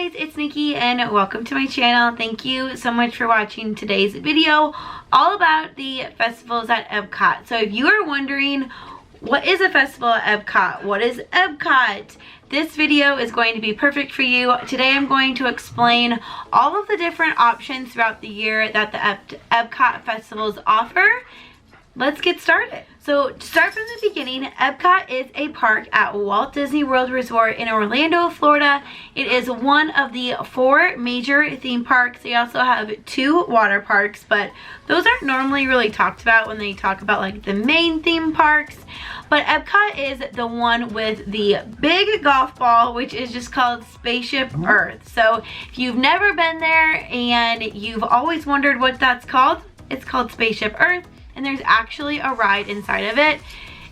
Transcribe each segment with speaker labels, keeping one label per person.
Speaker 1: guys, it's Nikki and welcome to my channel. Thank you so much for watching today's video all about the festivals at Epcot. So if you are wondering what is a festival at Epcot, what is Epcot, this video is going to be perfect for you. Today I'm going to explain all of the different options throughout the year that the Epcot festivals offer. Let's get started. So to start from the beginning, Epcot is a park at Walt Disney World Resort in Orlando, Florida. It is one of the 4 major theme parks. They also have 2 water parks, but those aren't normally really talked about when they talk about like the main theme parks. But Epcot is the one with the big golf ball, which is just called Spaceship Earth. So if you've never been there and you've always wondered what that's called, it's called Spaceship Earth. And there's actually a ride inside of it.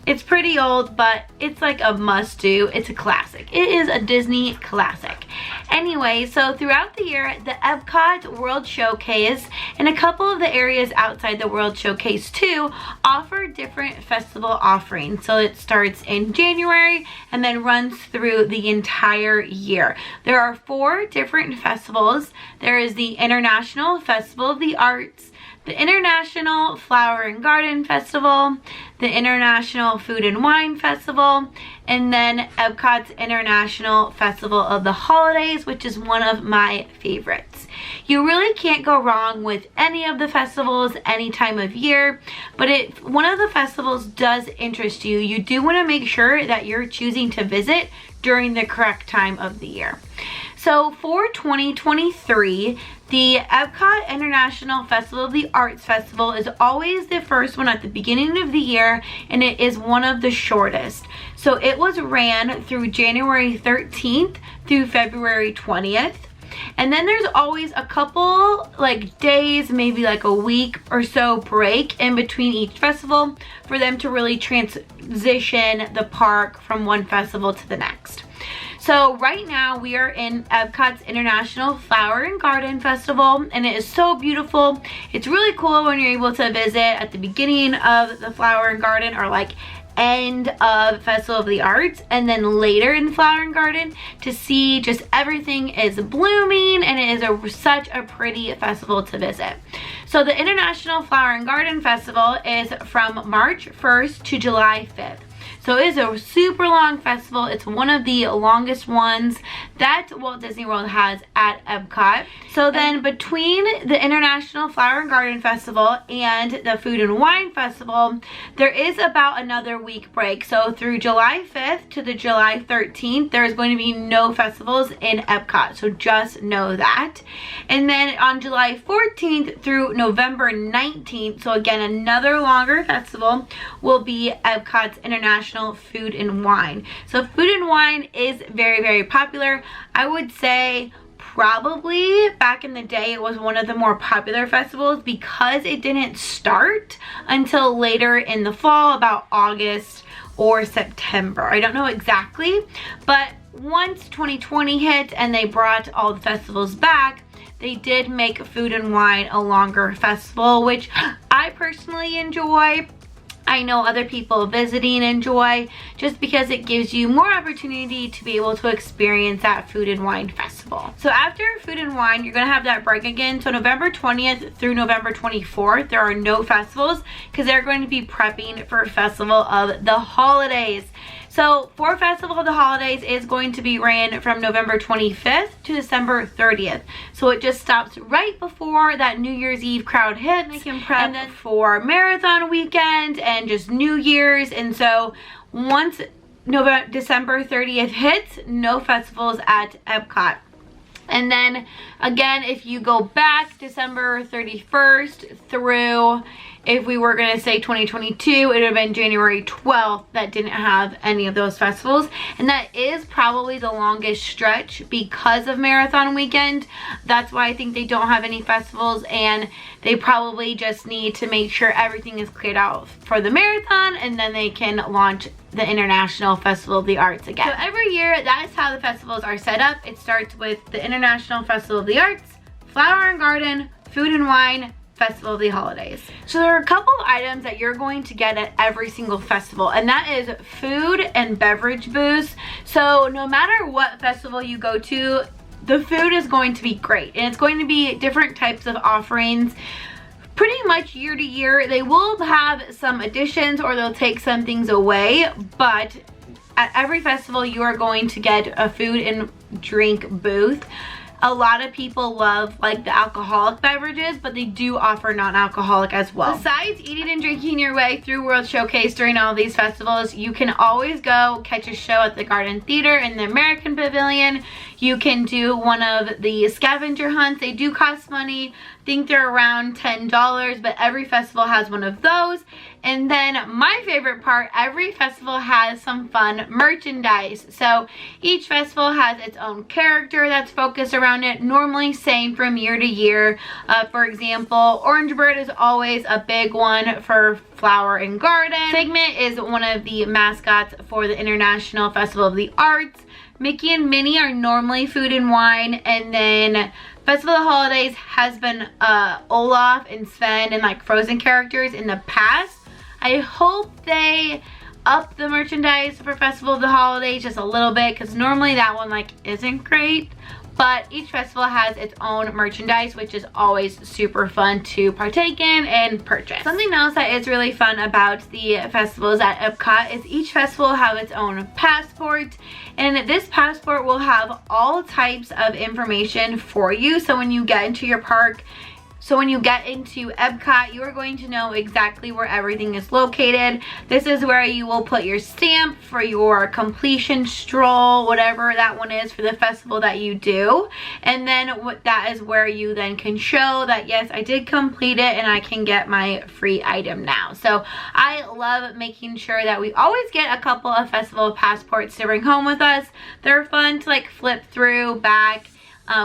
Speaker 1: It's pretty old, but it's like a must-do. It's a classic. It is a Disney classic. Anyway, so throughout the year, the Epcot World Showcase and a couple of the areas outside the World Showcase too offer different festival offerings. So it starts in January and then runs through the entire year. There are 4 different festivals. There is the International Festival of the Arts, the International Flower and Garden Festival, the International Food and Wine Festival, and then Epcot's International Festival of the Holidays, which is one of my favorites. You really can't go wrong with any of the festivals any time of year, but if one of the festivals does interest you, you do want to make sure that you're choosing to visit during the correct time of the year. So for 2023, the Epcot International Festival of the Arts Festival is always the first one at the beginning of the year, and it is one of the shortest. So it was ran through January 13th through February 20th. And then there's always a couple like days, maybe like a week or so break in between each festival for them to really transition the park from one festival to the next. So right now we are in Epcot's International Flower and Garden Festival, and it is so beautiful. It's really cool when you're able to visit at the beginning of the Flower and Garden or like end of Festival of the Arts, and then later in the Flower and Garden to see just everything is blooming, and it is such a pretty festival to visit. So the International Flower and Garden Festival is from March 1st to July 5th. So it is a super long festival. It's one of the longest ones that Walt Disney World has at Epcot. So then between the International Flower and Garden Festival and the Food and Wine Festival, there is about another week break. So through July 5th to the July 13th, there's going to be no festivals in Epcot. So just know that. And then on July 14th through November 19th, so again, another longer festival, will be Epcot's International Food and Wine. So Food and Wine is very, very popular. I would say probably back in the day it was one of the more popular festivals because it didn't start until later in the fall, about August or September. I don't know exactly, but once 2020 hit and they brought all the festivals back, they did make Food and Wine a longer festival, which I personally enjoy. I know other people visiting enjoy, just because it gives you more opportunity to be able to experience that Food and Wine Festival. So after Food and Wine, you're going to have that break again. So November 20th through November 24th, there are no festivals because they're going to be prepping for Festival of the Holidays. So for Festival of the Holidays is going to be ran from November 25th to December 30th. So it just stops right before that New Year's Eve crowd hits. They can prep and then for Marathon Weekend and just New Year's. And so once December 30th hits, no festivals at Epcot. And then again, if you go back December 31st through, if we were going to say 2022, it would have been January 12th that didn't have any of those festivals. And that is probably the longest stretch because of Marathon Weekend. That's why I think they don't have any festivals, and they probably just need to make sure everything is cleared out for the marathon, and then they can launch the International Festival of the Arts again. So every year, that is how the festivals are set up. It starts with the International Festival of the Arts, Flower and Garden, Food and Wine, Festival of the Holidays. So there are a couple of items that you're going to get at every single festival, and that is food and beverage booths. So no matter what festival you go to, the food is going to be great, and it's going to be different types of offerings pretty much year to year. They will have some additions or they'll take some things away, but at every festival you are going to get a food and drink booth. A lot of people love like the alcoholic beverages, but they do offer non-alcoholic as well. Besides eating and drinking your way through World Showcase during all these festivals, you can always go catch a show at the Garden Theater in the American Pavilion. You can do one of the scavenger hunts. They do cost money. I think they're around $10, but every festival has one of those. And then my favorite part, every festival has some fun merchandise. So each festival has its own character that's focused around it, normally same from year to year. For example, Orange Bird is always a big one for Flower and Garden. Figment is one of the mascots for the International Festival of the Arts. Mickey and Minnie are normally food and wine, and then Festival of the Holidays has been Olaf and Sven and like Frozen characters in the past. I hope they up the merchandise for Festival of the Holidays just a little bit, because normally that one like isn't great. But each festival has its own merchandise, which is always super fun to partake in and purchase. Something else that is really fun about the festivals at Epcot is each festival will have its own passport, and this passport will have all types of information for you. So when you get into your park, so when you get into Epcot, you are going to know exactly where everything is located. This is where you will put your stamp for your completion stroll, whatever that one is for the festival that you do. And then that is where you then can show that, yes, I did complete it and I can get my free item now. So I love making sure that we always get a couple of festival passports to bring home with us. They're fun to like flip through back.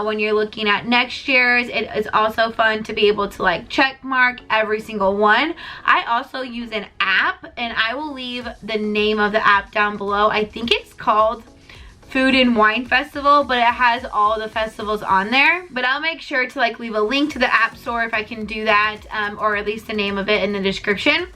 Speaker 1: When you're looking at next year's, it is also fun to be able to like check mark every single one. I also use an app, and I will leave the name of the app down below. I think it's called Food and Wine Festival, but it has all the festivals on there. But I'll make sure to like leave a link to the app store if I can do that, or at least the name of it in the description.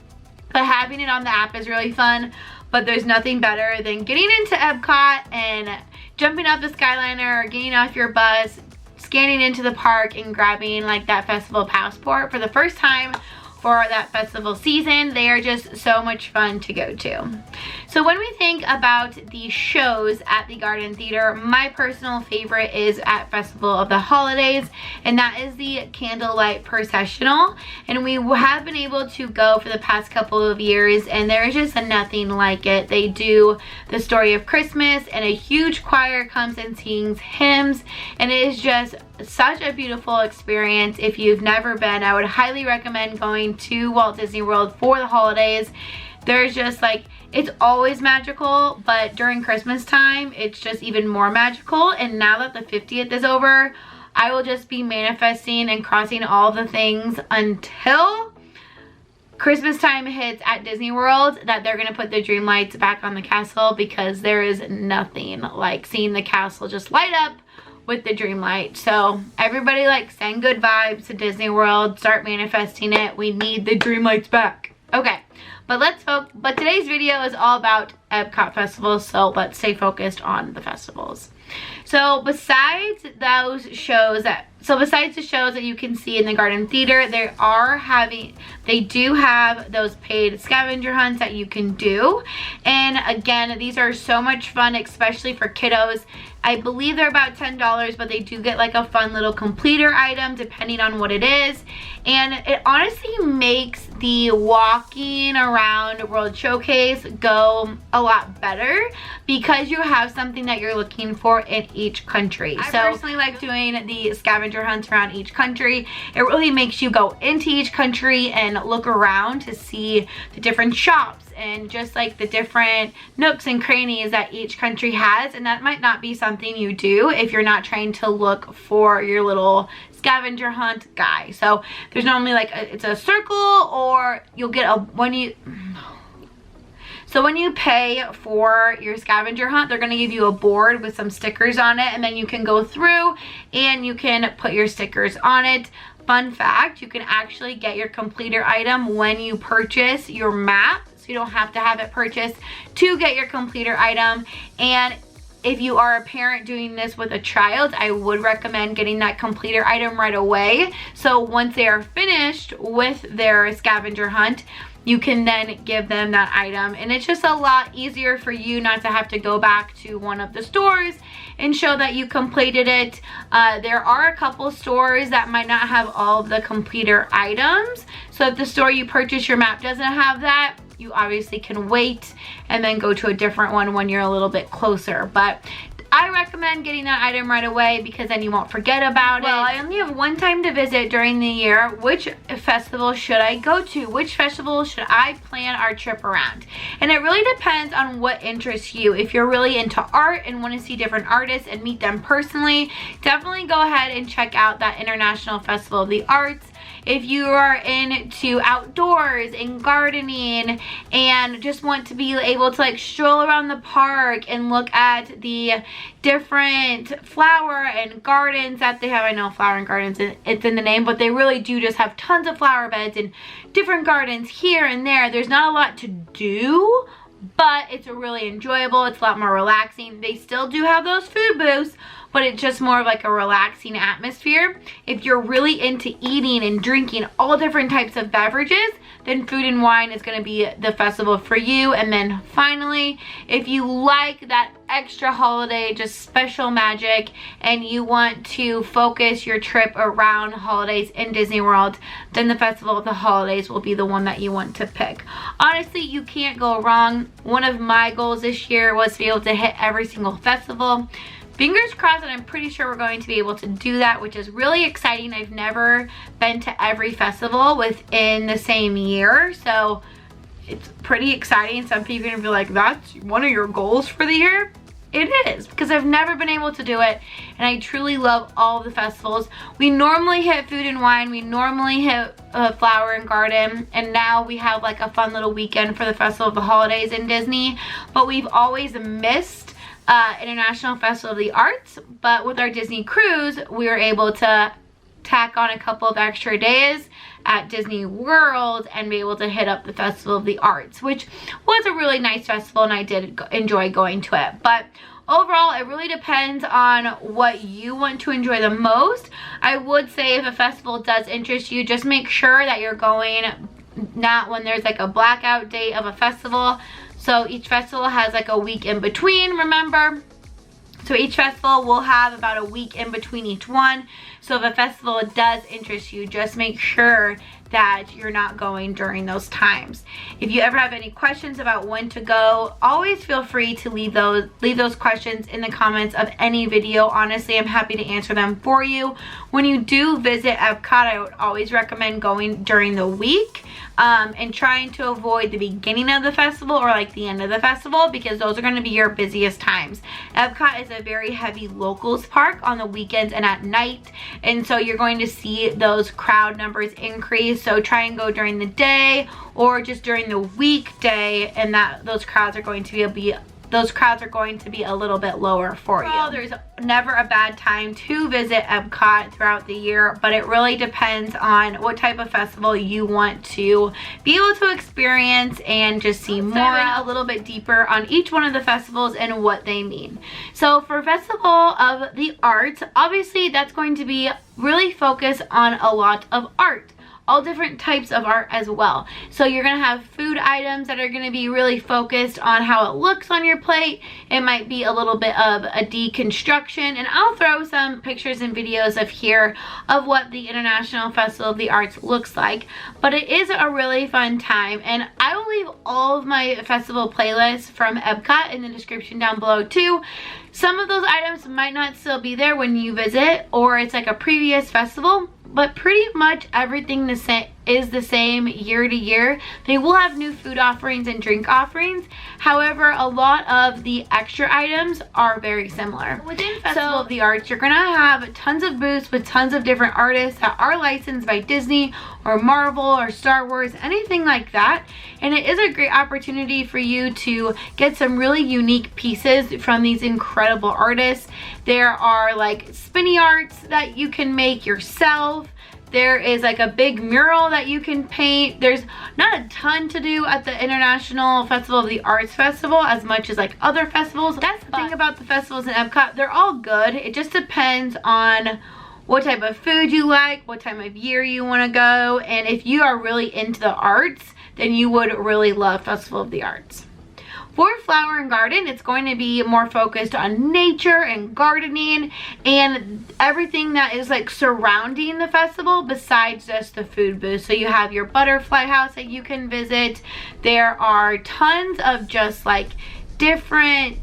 Speaker 1: But having it on the app is really fun. But there's nothing better than getting into Epcot and jumping up the Skyliner, getting off your bus, scanning into the park and grabbing like that festival passport for the first time for that festival season. They are just so much fun to go to. So when we think about the shows at the Garden Theater, my personal favorite is at Festival of the Holidays, and that is the Candlelight Processional. And we have been able to go for the past couple of years, and there is just nothing like it. They do the story of Christmas, and a huge choir comes and sings hymns, and it is just such a beautiful experience. If you've never been, I would highly recommend going to Walt Disney World for the holidays. There's just like, it's always magical, but during Christmas time, it's just even more magical. And now that the 50th is over, I will just be manifesting and crossing all the things until Christmas time hits at Disney World, that they're gonna put the dream lights back on the castle, because there is nothing like seeing the castle just light up with the dream light. So everybody like send good vibes to Disney World, start manifesting it. We need the dream lights back. Okay, but today's video is all about Epcot Festival, so let's stay focused on the festivals. So besides the shows that you can see in the Garden Theater, they do have those paid scavenger hunts that you can do. And again, these are so much fun, especially for kiddos. I believe they're about $10, but they do get like a fun little completer item depending on what it is. And it honestly makes the walking around World Showcase go a lot better, because you have something that you're looking for in each country. I personally like doing the scavenger hunts around each country. It really makes you go into each country and look around to see the different shops and just like the different nooks and crannies that each country has. And that might not be something you do if you're not trying to look for your little scavenger hunt guy. So there's normally like it's a circle, or you'll get when you pay for your scavenger hunt, they're going to give you a board with some stickers on it, and then you can go through and you can put your stickers on it. Fun fact, you can actually get your completer item when you purchase your map, so you don't have to have it purchased to get your completer item. And if you are a parent doing this with a child, I would recommend getting that completer item right away. So once they are finished with their scavenger hunt, you can then give them that item, and it's just a lot easier for you not to have to go back to one of the stores and show that you completed it. There are a couple stores that might not have all of the completer items, so if the store you purchase your map doesn't have that, you obviously can wait and then go to a different one when you're a little bit closer. But I recommend getting that item right away because then you won't forget about it. Well, I only have one time to visit during the year. Which festival should I go to? Which festival should I plan our trip around? And it really depends on what interests you. If you're really into art and want to see different artists and meet them personally, definitely go ahead and check out that International Festival of the Arts. If you are into outdoors and gardening and just want to be able to like stroll around the park and look at the different flower and gardens that they have. I know flower and gardens, it's in the name, but they really do just have tons of flower beds and different gardens here and there. There's not a lot to do, but it's really enjoyable. It's a lot more relaxing. They still do have those food booths, but it's just more of like a relaxing atmosphere. If you're really into eating and drinking all different types of beverages, then Food and Wine is going to be the festival for you. And then finally, if you like that extra holiday, just special magic, and you want to focus your trip around holidays in Disney World, then the Festival of the Holidays will be the one that you want to pick. Honestly, you can't go wrong. One of my goals this year was to be able to hit every single festival. Fingers crossed, and I'm pretty sure we're going to be able to do that, which is really exciting. I've never been to every festival within the same year, so it's pretty exciting. Some people are gonna be like, that's one of your goals for the year? It is, because I've never been able to do it, and I truly love all of the festivals. We normally hit Food and Wine, we normally hit Flower and Garden, and now we have like a fun little weekend for the Festival of the Holidays in Disney, but we've always missed International Festival of the Arts. But with our Disney cruise, we were able to tack on a couple of extra days at Disney World and be able to hit up the Festival of the Arts, which was a really nice festival, and I did enjoy going to it. But overall, it really depends on what you want to enjoy the most. I would say if a festival does interest you, just make sure that you're going not when there's like a blackout date of a festival. So each festival has like a week in between, remember? So each festival will have about a week in between each one. So if a festival does interest you, just make sure that you're not going during those times. If you ever have any questions about when to go, always feel free to leave those questions in the comments of any video. Honestly, I'm happy to answer them for you. When you do visit Epcot, I would always recommend going during the week and trying to avoid the beginning of the festival or like the end of the festival, because those are going to be your busiest times. Epcot is a very heavy locals park on the weekends and at night, and so you're going to see those crowd numbers increase. So try and go during the day or just during the weekday, and those crowds are going to be a little bit lower for you. Well, there's never a bad time to visit Epcot throughout the year, but it really depends on what type of festival you want to be able to experience and just see more a little bit deeper on each one of the festivals and what they mean. So for Festival of the Arts, obviously that's going to be really focused on a lot of art. All different types of art as well. So you're gonna have food items that are gonna be really focused on how it looks on your plate. It might be a little bit of a deconstruction, and I'll throw some pictures and videos of what the International Festival of the Arts looks like. But it is a really fun time, and I will leave all of my festival playlists from Epcot in the description down below too. Some of those items might not still be there when you visit, or it's like a previous festival, but pretty much everything is the same year to year. They will have new food offerings and drink offerings. However, a lot of the extra items are very similar. Within Festival of the Arts, you're gonna have tons of booths with tons of different artists that are licensed by Disney or Marvel or Star Wars, anything like that. And it is a great opportunity for you to get some really unique pieces from these incredible artists. There are like spinny arts that you can make yourself. There is like a big mural that you can paint. There's not a ton to do at the International Festival of the Arts Festival as much as like other festivals. That's the thing about the festivals in Epcot. They're all good. It just depends on what type of food you like, what time of year you want to go, and if you are really into the arts, then you would really love Festival of the Arts. For Flower and Garden, it's going to be more focused on nature and gardening and everything that is like surrounding the festival besides just the food booth. So you have your butterfly house that you can visit. There are tons of just like different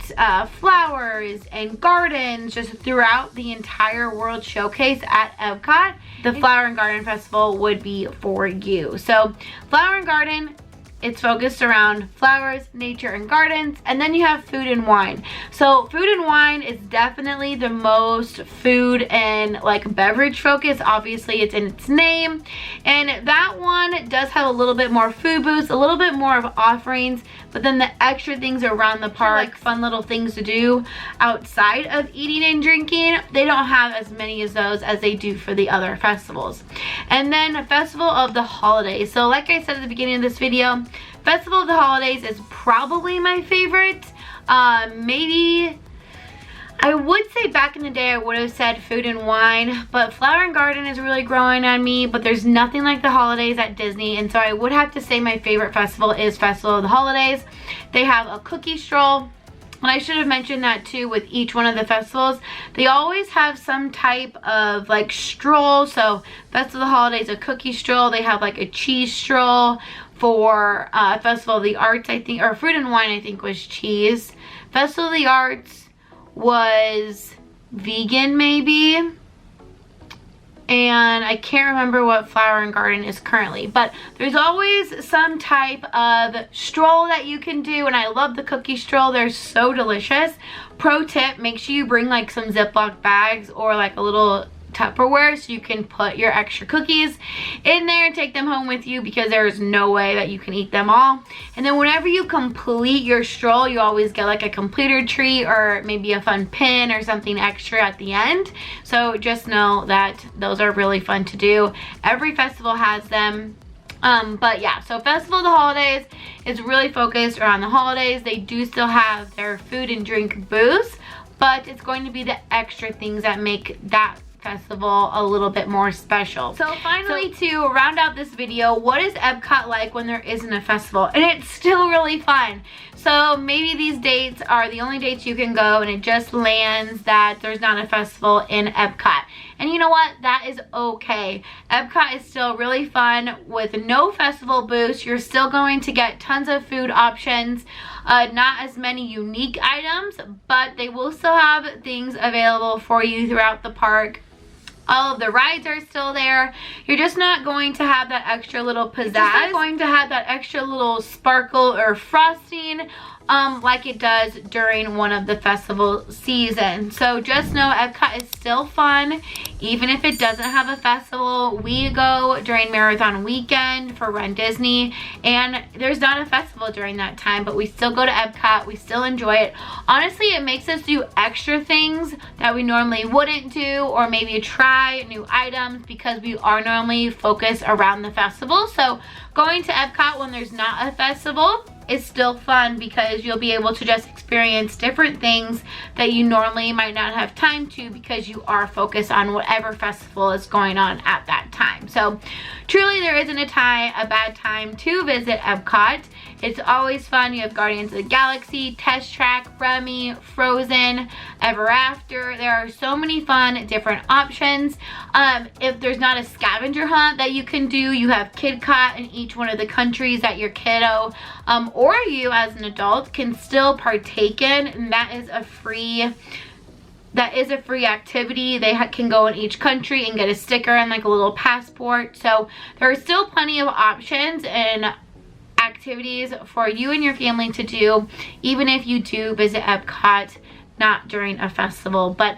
Speaker 1: flowers and gardens just throughout the entire World Showcase at Epcot. The Flower and Garden Festival would be for you. So Flower and Garden, it's focused around flowers, nature, and gardens. And then you have food and wine. So food and wine is definitely the most food and like beverage focus. Obviously, it's in its name. And that one does have a little bit more food booths, a little bit more of offerings, but then the extra things around the park, like fun little things to do outside of eating and drinking, they don't have as many as those as they do for the other festivals. And then Festival of the Holidays. So like I said at the beginning of this video, Festival of the Holidays is probably my favorite. Maybe I would say back in the day I would have said food and wine, but Flower and Garden is really growing on me, but there's nothing like the holidays at Disney, and so I would have to say my favorite festival is Festival of the Holidays. They have a cookie stroll. And I should have mentioned that too with each one of the festivals. They always have some type of like stroll. So Festival of the Holidays, a cookie stroll. They have like a cheese stroll. For Festival of the Arts, I think, or Fruit and Wine, I think, was cheese. Festival of the Arts was vegan, maybe. And I can't remember what Flower and Garden is currently. But there's always some type of stroll that you can do. And I love the cookie stroll. They're so delicious. Pro tip, make sure you bring like some Ziploc bags or like a little Tupperware so you can put your extra cookies in there and take them home with you, because there's no way that you can eat them all. And then whenever you complete your stroll, you always get like a completer treat or maybe a fun pin or something extra at the end. So just know that those are really fun to do. Every festival has them. But yeah, so Festival of the Holidays is really focused around the holidays. They do still have their food and drink booths, but it's going to be the extra things that make that festival a little bit more special. So finally, to round out this video, what is Epcot like when there isn't a festival? And it's still really fun. So maybe these dates are the only dates you can go, and it just lands that there's not a festival in Epcot. And you know what? That is okay. Epcot is still really fun with no festival booths. You're still going to get tons of food options. Not as many unique items, but they will still have things available for you throughout the park. All of the rides are still there. You're just not going to have that extra little pizzazz. You're just not going to have that extra little sparkle or frosting like it does during one of the festival seasons. So just know Epcot is still fun, even if it doesn't have a festival. We go during marathon weekend for Run Disney, and there's not a festival during that time, but we still go to Epcot. We still enjoy it. Honestly, it makes us do extra things that we normally wouldn't do, or maybe try new items, because we are normally focused around the festival. So going to Epcot when there's not a festival is still fun, because you'll be able to just experience different things that you normally might not have time to, because you are focused on whatever festival is going on at that time. So truly, there isn't a bad time to visit Epcot. It's always fun. You have Guardians of the Galaxy, Test Track, Remy, Frozen, Ever After. There are so many fun different options. If there's not a scavenger hunt that you can do, you have KidCot in each one of the countries that your kiddo or you as an adult can still partake in, and that is a free activity. They can go in each country and get a sticker and like a little passport. So there are still plenty of options and activities for you and your family to do, even if you do visit Epcot not during a festival. But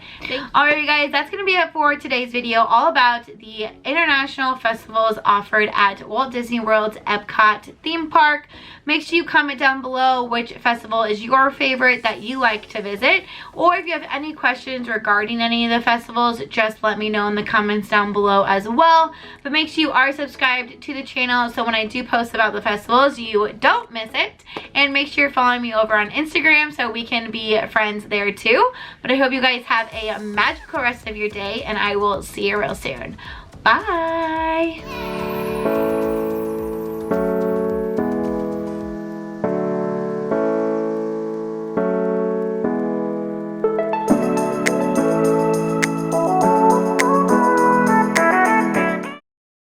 Speaker 1: alright guys, that's going to be it for today's video, all about the international festivals offered at Walt Disney World's Epcot theme park. Make sure you comment down below which festival is your favorite that you like to visit, or if you have any questions regarding any of the festivals, just let me know in the comments down below as well. But make sure you are subscribed to the channel so when I do post about the festivals you don't miss it, and make sure you're following me over on Instagram so we can be friends there too. But I hope you guys have a magical rest of your day, and I will see you real soon. Bye.